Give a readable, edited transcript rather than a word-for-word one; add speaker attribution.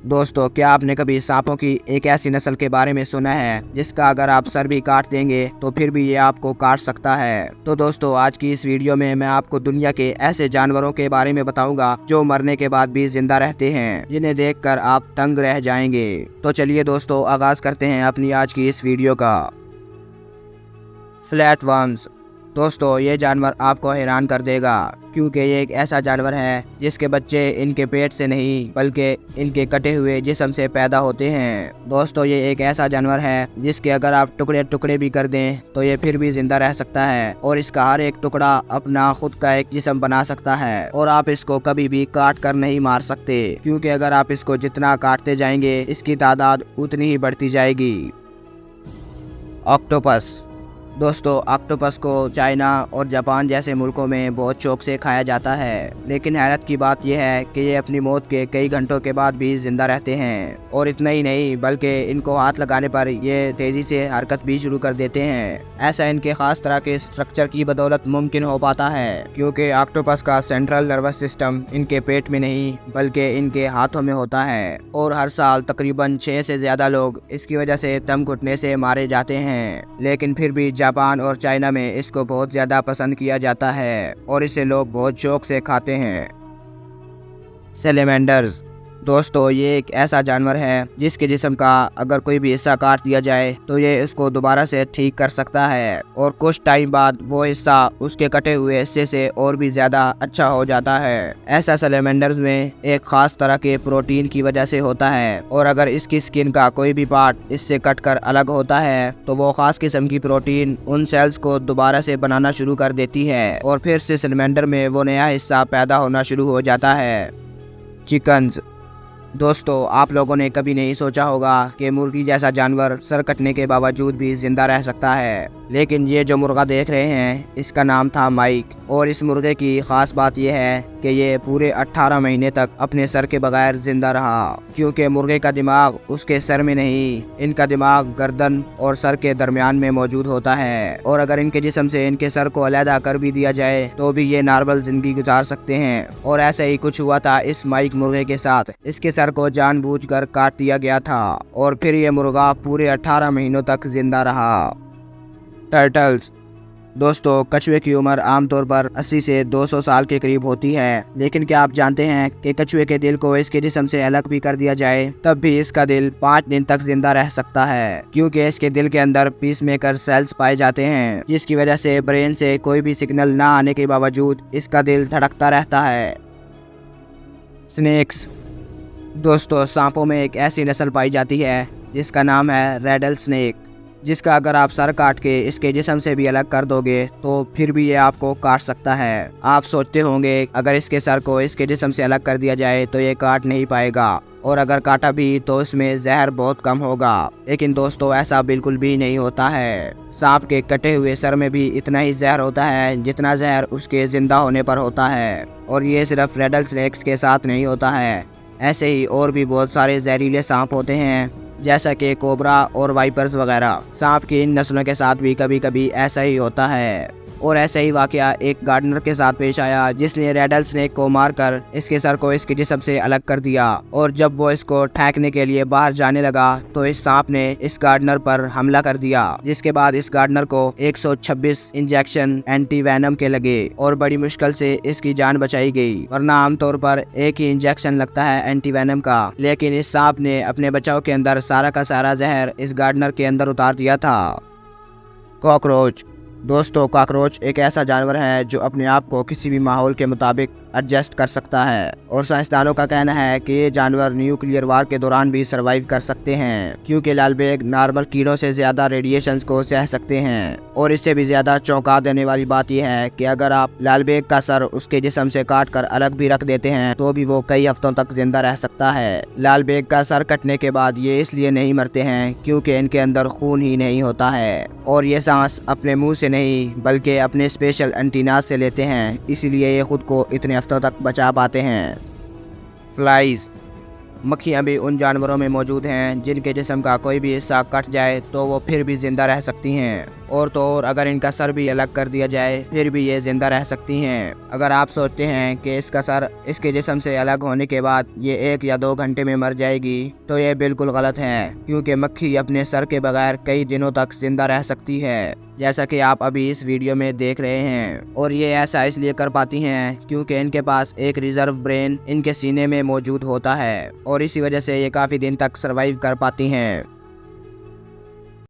Speaker 1: दोस्तों, क्या आपने कभी सांपों की एक ऐसी नस्ल के बारे में सुना है जिसका अगर आप सर भी काट देंगे तो फिर भी ये आपको काट सकता है? तो दोस्तों, आज की इस वीडियो में मैं आपको दुनिया के ऐसे जानवरों के बारे में बताऊंगा जो मरने के बाद भी जिंदा रहते हैं, जिन्हें देखकर आप दंग रह जाएंगे। तो चलिए दोस्तों, आगाज करते हैं अपनी आज की इस वीडियो का। फ्लैटवर्म्स। दोस्तों, ये जानवर आपको हैरान कर देगा क्योंकि ये एक ऐसा जानवर है जिसके बच्चे इनके पेट से नहीं बल्कि इनके कटे हुए जिस्म से पैदा होते हैं। दोस्तों, ये एक ऐसा जानवर है जिसके अगर आप टुकड़े टुकड़े भी कर दें तो ये फिर भी जिंदा रह सकता है और इसका हर एक टुकड़ा अपना खुद का एक जिस्म बना सकता है और आप इसको कभी भी काट कर नहीं मार सकते, क्योंकि अगर आप इसको जितना काटते जाएंगे इसकी तादाद उतनी ही बढ़ती जाएगी। ऑक्टोपस। दोस्तों, ऑक्टोपस को चाइना और जापान जैसे मुल्कों में बहुत शौक से खाया जाता है, लेकिन हैरत की बात यह है कि ये अपनी मौत के कई घंटों के बाद भी जिंदा रहते हैं और इतना ही नहीं बल्कि इनको हाथ लगाने पर ये तेजी से हरकत भी शुरू कर देते हैं। ऐसा इनके खास तरह के स्ट्रक्चर की बदौलत मुमकिन हो पाता है क्योंकि ऑक्टोपस का सेंट्रल नर्वस सिस्टम इनके पेट में नहीं बल्कि इनके हाथों में होता है और हर साल तकरीबन 6 से ज्यादा लोग इसकी वजह से दम घुटने से मारे जाते हैं, लेकिन फिर भी जापान और चाइना में इसको बहुत ज़्यादा पसंद किया जाता है और इसे लोग बहुत शौक से खाते हैं। सैलेमेंडर्स। दोस्तों, ये एक ऐसा जानवर है जिसके जिस्म का अगर कोई भी हिस्सा काट दिया जाए तो ये इसको दोबारा से ठीक कर सकता है और कुछ टाइम बाद वो हिस्सा उसके कटे हुए हिस्से से और भी ज्यादा अच्छा हो जाता है। ऐसा सैलेमेंडर्स में एक खास तरह के प्रोटीन की वजह से होता है और अगर इसकी स्किन का कोई भी पार्ट इससे कट कर अलग होता है तो वो खास किस्म की प्रोटीन उन सेल्स को दोबारा से बनाना शुरू कर देती है और फिर से सैलेमेंडर में वो नया हिस्सा पैदा होना शुरू हो जाता है। चिकन्स। दोस्तों, आप लोगों ने कभी नहीं सोचा होगा कि मुर्गी जैसा जानवर सर कटने के बावजूद भी जिंदा रह सकता है, लेकिन ये जो मुर्गा देख रहे हैं इसका नाम था माइक और इस मुर्गे की खास बात यह है कि ये पूरे 18 महीने तक अपने सर के बगैर जिंदा रहा, क्योंकि मुर्गे का दिमाग उसके सर में नहीं, इनका दिमाग गर्दन और सर के दरमियान में मौजूद होता है और अगर इनके जिस्म से इनके सर को अलहदा कर भी दिया जाए तो भी ये नॉर्मल जिंदगी गुजार सकते हैं। और ऐसा ही कुछ हुआ था इस माइक मुर्गे के साथ। इसके सर को जानबूझकर काट दिया गया था और फिर ये मुर्गा पूरे 18 महीनों तक जिंदा रहा। टर्टल्स। दोस्तों, कछुए की उम्र आमतौर पर 80 से 200 साल के करीब होती है, लेकिन क्या आप जानते हैं कि कछुए के दिल को इसके जिस्म से अलग भी कर दिया जाए तब भी इसका दिल 5 दिन तक जिंदा रह सकता है, क्योंकि इसके दिल के अंदर पीसमेकर सेल्स पाए जाते हैं जिसकी वजह से ब्रेन से कोई भी सिग्नल ना आने के बावजूद इसका दिल धड़कता रहता है। स्नेक्स। दोस्तों, सांपों में एक ऐसी नस्ल पाई जाती है जिसका नाम है रेडल स्नेक, जिसका अगर आप सर काट के इसके जिस्म से भी अलग कर दोगे तो फिर भी ये आपको काट सकता है। आप सोचते होंगे अगर इसके सर को इसके जिस्म से अलग कर दिया जाए तो ये काट नहीं पाएगा और अगर काटा भी तो इसमें जहर बहुत कम होगा, लेकिन दोस्तों ऐसा बिल्कुल भी नहीं होता है। सांप के कटे हुए सर में भी इतना ही जहर होता है जितना जहर उसके जिंदा होने पर होता है और ये सिर्फ रेडल स्नेक्स के साथ नहीं होता है, ऐसे ही और भी बहुत सारे जहरीले सांप होते हैं जैसा कि कोबरा और वाइपर्स वगैरह। सांप की इन नस्लों के साथ भी कभी कभी ऐसा ही होता है और ऐसा ही वाकया एक गार्डनर के साथ पेश आया जिसने रेडल स्नेक को मारकर इसके सर को इसके जिस्म से अलग कर दिया और जब वो इसको ठेंकने के लिए बाहर जाने लगा तो इस सांप ने इस गार्डनर पर हमला कर दिया, जिसके बाद इस गार्डनर को 126 इंजेक्शन एंटी वेनम के लगे और बड़ी मुश्किल से इसकी जान बचाई गई, वरना आमतौर पर एक ही इंजेक्शन लगता है एंटी वेनम का, लेकिन इस सांप ने अपने बचाव के अंदर सारा का सारा जहर इस गार्डनर के अंदर उतार दिया था। कॉकरोच। दोस्तों, कॉकरोच एक ऐसा जानवर है जो अपने आप को किसी भी माहौल के मुताबिक एडजस्ट कर सकता है और साइंसदानों का कहना है कि ये जानवर न्यूक्लियर वार के दौरान भी सरवाइव कर सकते हैं, क्योंकि लालबेग नॉर्मल कीड़ों से ज्यादा रेडिएशंस को सह सकते हैं। और इससे भी ज्यादा चौंका देने वाली बात यह है कि अगर आप लालबेग का सर उसके जिस्म से काट कर अलग भी रख देते हैं तो भी वो कई हफ्तों तक जिंदा रह सकता है। लालबेग का सर कटने के बाद ये इसलिए नहीं मरते हैं क्योंकि इनके अंदर खून ही नहीं होता है और ये सांस अपने मुंह से नहीं बल्कि अपने स्पेशल एंटीना से लेते हैं, इसीलिए ये खुद को इतने हफ्तों तक बचा पाते हैं। फ्लाइज। मक्खियाँ भी उन जानवरों में मौजूद हैं जिनके जिस्म का कोई भी हिस्सा कट जाए तो वो फिर भी जिंदा रह सकती हैं। और तो और अगर इनका सर भी अलग कर दिया जाए फिर भी ये जिंदा रह सकती हैं। अगर आप सोचते हैं कि इसका सर इसके जिस्म से अलग होने के बाद ये 1 या 2 घंटे में मर जाएगी तो ये बिल्कुल गलत है, क्योंकि मक्खी अपने सर के बगैर कई दिनों तक जिंदा रह सकती है, जैसा कि आप अभी इस वीडियो में देख रहे हैं। और ये ऐसा इसलिए कर पाती हैं क्योंकि इनके पास एक रिजर्व ब्रेन इनके सीने में मौजूद होता है और इसी वजह से ये काफ़ी दिन तक सर्वाइव कर पाती हैं।